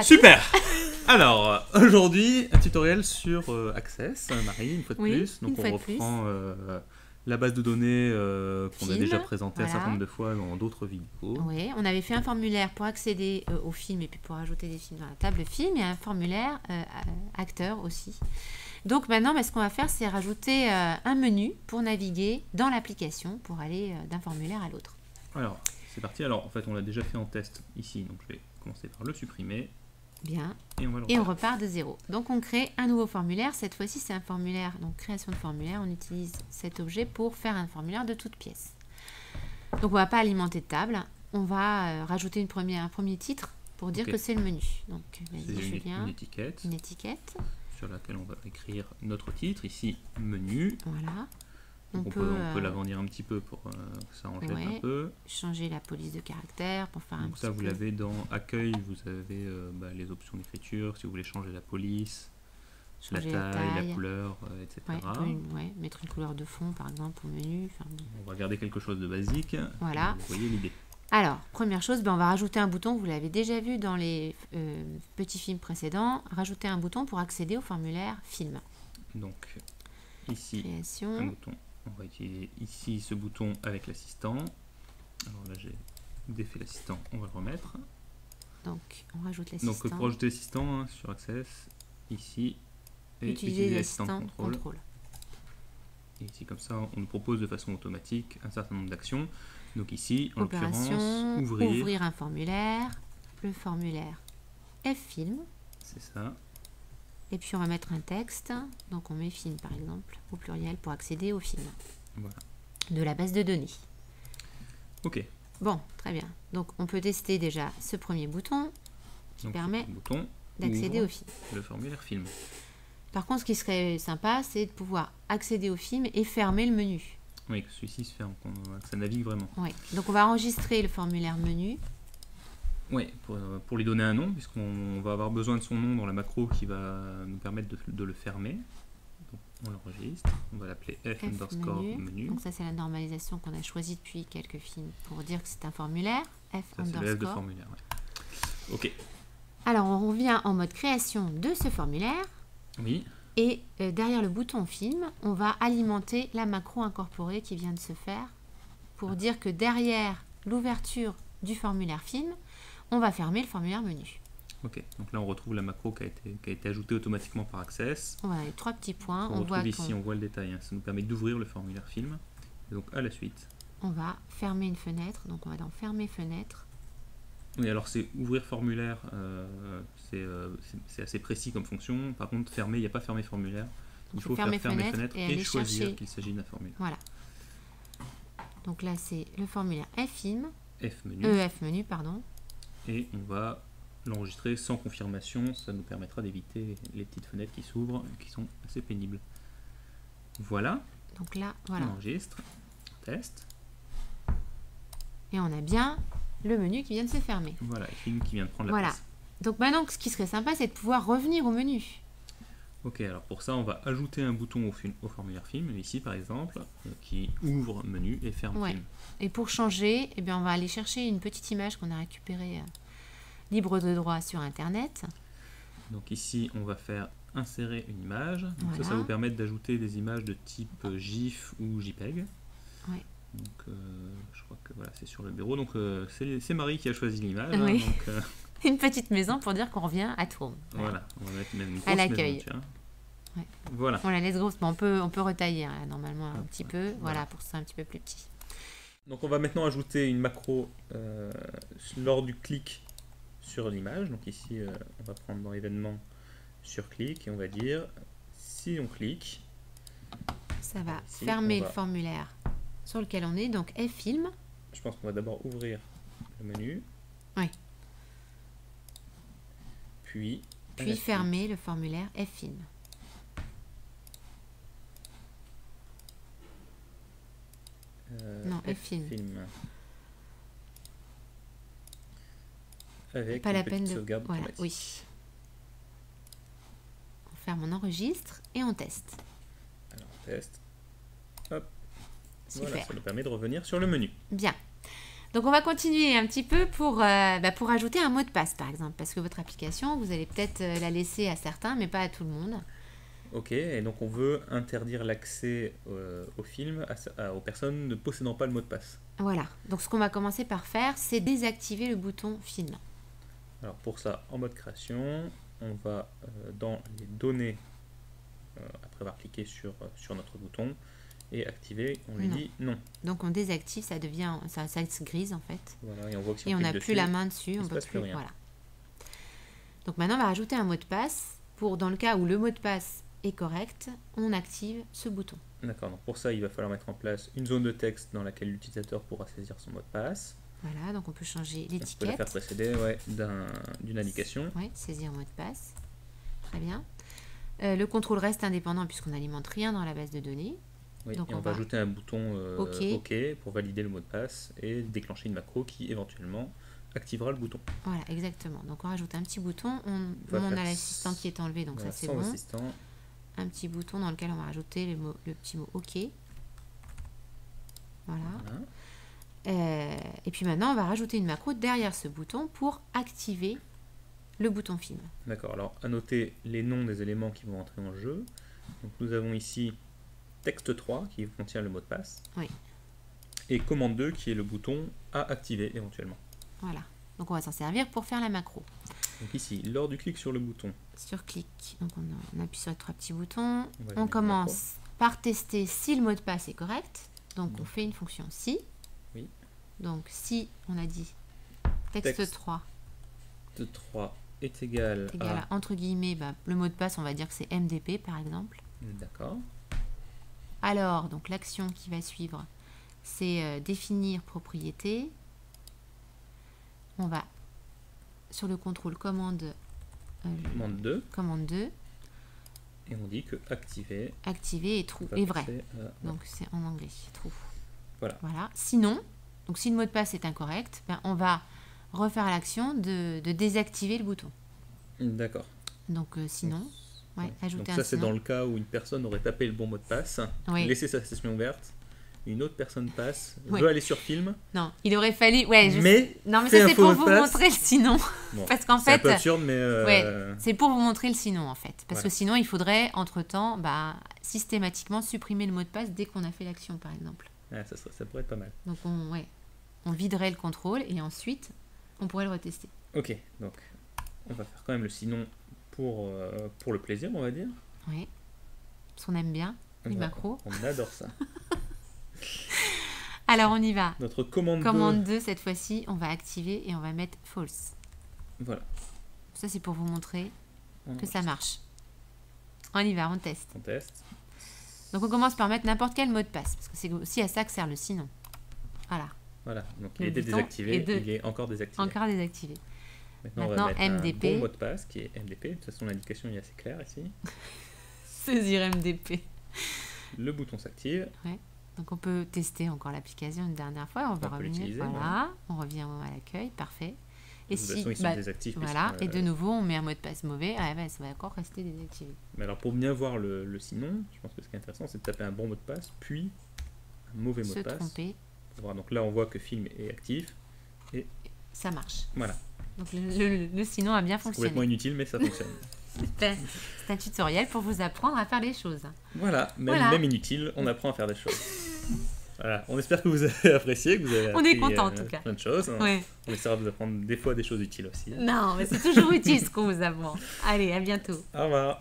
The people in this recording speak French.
Super. Alors, aujourd'hui, un tutoriel sur Access, Marie, une fois de plus. Donc, on reprend la base de données qu'on a déjà présentée un certain nombre de fois dans d'autres vidéos. Oui, on avait fait un formulaire pour accéder au film et puis pour ajouter des films dans la table film et un formulaire acteur aussi. Donc maintenant, ce qu'on va faire, c'est rajouter un menu pour naviguer dans l'application pour aller d'un formulaire à l'autre. Alors, c'est parti. Alors, en fait, on l'a déjà fait en test ici, donc je vais commencer par le supprimer. Bien. Et on repart de zéro. Donc, on crée un nouveau formulaire. Cette fois-ci, c'est un formulaire, donc création de formulaire. On utilise cet objet pour faire un formulaire de toutes pièces. Donc, on ne va pas alimenter de table. On va rajouter un premier titre pour dire que c'est le menu. Donc, vas-y, Julien. Une étiquette sur laquelle on va écrire notre titre. Ici, menu. Voilà. Donc on peut l'agrandir un petit peu pour que ça en jette un peu. Changer la police de caractère pour faire donc ça, vous l'avez dans accueil, vous avez les options d'écriture, si vous voulez changer la police, la taille, la couleur, etc. Mettre une couleur de fond par exemple au menu. On va garder quelque chose de basique. Voilà. Vous voyez l'idée. Alors, première chose, on va rajouter un bouton, vous l'avez déjà vu dans les petits films précédents, rajouter un bouton pour accéder au formulaire film. Donc ici, création. Un bouton. On va utiliser ici ce bouton avec l'assistant. Alors là, j'ai défait l'assistant, on va le remettre. Donc, on rajoute l'assistant. Donc, pour ajouter l'assistant sur Access, ici, et utiliser l'assistant contrôle. Et ici, comme ça, on nous propose de façon automatique un certain nombre d'actions. Donc ici, en l'occurrence, ouvrir un formulaire, le formulaire F-film. C'est ça. Et puis on va mettre un texte, donc on met film par exemple, au pluriel pour accéder au film. Voilà. De la base de données. Ok. Bon, très bien. Donc on peut tester déjà ce premier bouton qui permet d'accéder au film. Le formulaire film. Par contre, ce qui serait sympa, c'est de pouvoir accéder au film et fermer le menu. Oui, que celui-ci se ferme, que ça navigue vraiment. Oui, donc on va enregistrer le formulaire menu. Oui, pour lui donner un nom, puisqu'on va avoir besoin de son nom dans la macro qui va nous permettre de le fermer. Donc, on l'enregistre, on va l'appeler F_menu. Donc ça, c'est la normalisation qu'on a choisie depuis quelques films pour dire que c'est un formulaire. C'est le F de formulaire, ouais. Ok. Alors, on revient en mode création de ce formulaire. Oui. Et derrière le bouton film, on va alimenter la macro incorporée qui vient de se faire pour dire que derrière l'ouverture du formulaire film, on va fermer le formulaire menu. Ok, donc là on retrouve la macro qui a été ajoutée automatiquement par Access. Voilà, les 3 petits points. On retrouve ici, on voit le détail. Ça nous permet d'ouvrir le formulaire film. Et donc à la suite. On va fermer une fenêtre. Donc on va dans fermer fenêtre. Oui, alors c'est ouvrir formulaire, c'est assez précis comme fonction. Par contre, fermer, il n'y a pas fermer formulaire. Il faut faire fermer fenêtre et choisir qu'il s'agit d'un formulaire. Voilà. Donc là c'est le formulaire F-film. F-menu. Pardon. Et on va l'enregistrer sans confirmation, ça nous permettra d'éviter les petites fenêtres qui s'ouvrent, qui sont assez pénibles. Voilà. Donc là, voilà. On enregistre, on teste. Et on a bien le menu qui vient de se fermer. Voilà, le film qui vient de prendre la place. Donc maintenant, ce qui serait sympa, c'est de pouvoir revenir au menu. Ok, alors pour ça, on va ajouter un bouton au formulaire film, ici par exemple, qui ouvre menu et ferme film. Et pour changer, on va aller chercher une petite image qu'on a récupérée libre de droit sur Internet. Donc ici, on va faire insérer une image. Donc ça va vous permettre d'ajouter des images de type GIF ou JPEG. Donc je crois que voilà, c'est sur le bureau. Donc c'est Marie qui a choisi l'image. Oui. Donc, une petite maison pour dire qu'on revient à Tourne. Voilà, on va mettre même une grosse à l'accueil. Voilà. On la laisse grosse, mais on peut retailler normalement un petit peu, voilà, pour que ce soit un petit peu plus petit. Donc on va maintenant ajouter une macro lors du clic sur l'image. Donc ici, on va prendre dans l'événement sur clic et on va dire, si on clique, ça va fermer le formulaire sur lequel on est, donc F-film. Je pense qu'on va d'abord ouvrir le menu. Oui. Puis fermer le formulaire F-film. Non, F-film. Avec pas la peine de sauvegarde automatique. Oui. On ferme, on enregistre et on teste. Alors on teste. Hop. Super. Voilà, ça nous permet de revenir sur le menu. Bien. Donc on va continuer un petit peu pour ajouter un mot de passe par exemple, parce que votre application, vous allez peut-être la laisser à certains, mais pas à tout le monde. Ok, et donc on veut interdire l'accès au film aux personnes ne possédant pas le mot de passe. Voilà, donc ce qu'on va commencer par faire, c'est désactiver le bouton film. Alors pour ça, en mode création, on va dans les données, après avoir cliqué sur notre bouton, et activer, on lui dit non. Donc on désactive, ça se grise en fait. Voilà, et on voit que si et on n'a clique plus dessus, la main dessus, on se peut passe plus. rien. Voilà. Donc maintenant on va rajouter un mot de passe. Dans le cas où le mot de passe est correct, on active ce bouton. D'accord, donc pour ça il va falloir mettre en place une zone de texte dans laquelle l'utilisateur pourra saisir son mot de passe. Voilà, donc on peut changer l'étiquette. On peut la faire précéder d'une indication. Oui, saisir mot de passe. Très bien. Le contrôle reste indépendant puisqu'on n'alimente rien dans la base de données. Oui, donc et on va ajouter un bouton OK pour valider le mot de passe et déclencher une macro qui éventuellement activera le bouton. Voilà, exactement. Donc on rajoute un petit bouton. On a l'assistant qui est enlevé, donc voilà, ça c'est bon. Assistant. Un petit bouton dans lequel on va rajouter le petit mot OK. Voilà. Et puis maintenant, on va rajouter une macro derrière ce bouton pour activer le bouton film. D'accord, alors à noter les noms des éléments qui vont entrer en jeu. Donc nous avons ici texte 3 qui contient le mot de passe. Oui. Et commande 2 qui est le bouton à activer éventuellement. Voilà, donc on va s'en servir pour faire la macro. Donc ici, lors du clic sur le bouton. Sur clic, donc on appuie sur les 3 petits boutons. On commence par tester si le mot de passe est correct. Donc on fait une fonction si. Oui. Donc si on a dit texte 3. Texte 3 est égal à entre guillemets, le mot de passe, on va dire que c'est MDP par exemple. D'accord. Alors, donc l'action qui va suivre, c'est définir propriété. On va sur le contrôle commande 2. Commande 2. Et on dit que activer est true, est vrai. Donc c'est en anglais, true. Voilà. Sinon, donc si le mot de passe est incorrect, on va refaire l'action de désactiver le bouton. D'accord. Donc sinon, ajouter donc ça c'est dans le cas où une personne aurait tapé le bon mot de passe, laissé sa session ouverte, une autre personne passe, veut aller sur film. Non, il aurait fallu. Mais ça c'est pour vous montrer le sinon. Bon, parce qu'en fait, c'est un peu absurde, mais. C'est pour vous montrer le sinon en fait. Parce que sinon, il faudrait entre-temps systématiquement supprimer le mot de passe dès qu'on a fait l'action par exemple. Ça pourrait être pas mal. Donc on viderait le contrôle et ensuite on pourrait le retester. Ok, donc on va faire quand même le sinon pour le plaisir, on va dire. Oui, parce qu'on aime bien les macros. On adore ça. Alors on y va. Notre commande 2, cette fois-ci, on va activer et on va mettre false. Voilà. Ça c'est pour vous montrer que ça marche. On y va, on teste. On teste. Donc on commence par mettre n'importe quel mot de passe, parce que c'est aussi à ça que sert le sinon. Voilà, donc il était désactivé, il est encore désactivé. Encore désactivé. Maintenant on va mettre MDP. Un bon mot de passe qui est MDP. De toute façon l'indication est assez claire ici. Saisir MDP. Le bouton s'active. Ouais. Donc on peut tester encore l'application une dernière fois. On va revenir. Voilà, on revient à l'accueil, parfait. Et si ils sont désactifs. Voilà, et de nouveau on met un mot de passe mauvais, ça va encore rester désactivé. Mais alors pour bien voir le sinon, je pense que ce qui est intéressant c'est de taper un bon mot de passe, puis un mauvais mot de passe. Se tromper. Voilà, donc là on voit que film est actif et ça marche. Voilà. Donc le sinon a bien fonctionné. C'est complètement inutile mais ça fonctionne. C'est un tutoriel pour vous apprendre à faire les choses. Voilà, même inutile, on apprend à faire des choses. Voilà, on espère que vous avez apprécié, que vous avez appris, est content en tout cas. Plein de choses. Ouais. On essaiera de vous apprendre des fois des choses utiles aussi. Non, mais c'est toujours utile ce qu'on vous apprend. Allez, à bientôt. Au revoir.